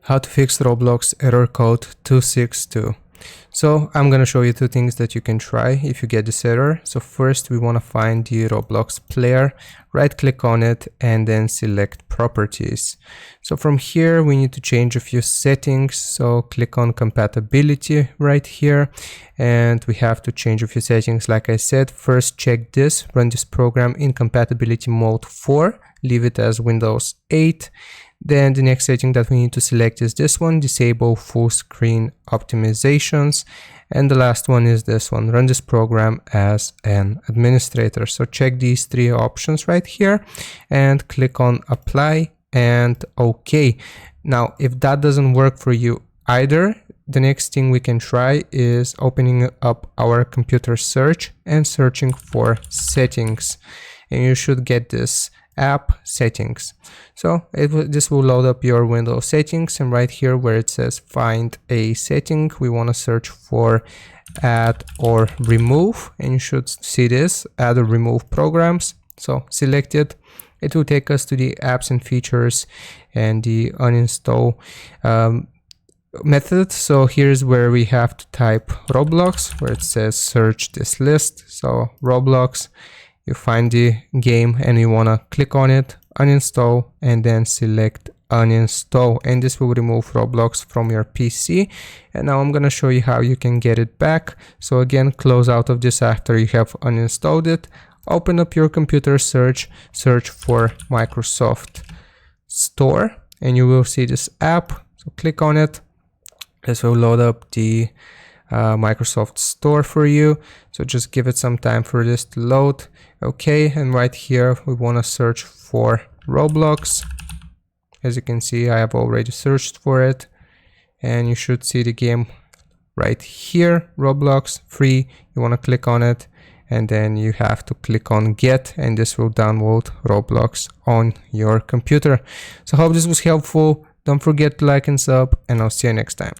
How to fix Roblox Error Code 262. So I'm gonna show you two things that you can try if you get this error. So first we want to find the Roblox player, right click on it and then select properties. So from here we need to change a few settings. So click on compatibility right here and we have to change a few settings. Like I said, first check this, run this program in compatibility mode 4, leave it as Windows 8. Then the next setting that we need to select is this one, disable full screen optimizations. And the last one is this one, run this program as an administrator. So check these three options right here and click on apply and OK. Now, if that doesn't work for you either, the next thing we can try is opening up our computer search and searching for settings. And you should get this app settings. So this will load up your Windows settings, and right here where it says find a setting, we want to search for add or remove, and you should see this, add or remove programs. So select it. It will take us to the apps and features and the uninstall method. So here's where we have to type Roblox, where it says search this list. So Roblox, you find the game and you want to click on it, uninstall, and then select uninstall, and this will remove Roblox from your PC. And now I'm going to show you how you can get it back. So again, close out of this after you have uninstalled it, open up your computer search for Microsoft Store, and you will see this app. So click on it. This will load up the Microsoft Store for you. So just give it some time for this to load. Okay, and right here we want to search for Roblox. As you can see, I have already searched for it, and you should see the game right here, Roblox free. You want to click on it and then you have to click on get, and this will download Roblox on your computer. So I hope this was helpful. Don't forget to like and sub, and I'll see you next time.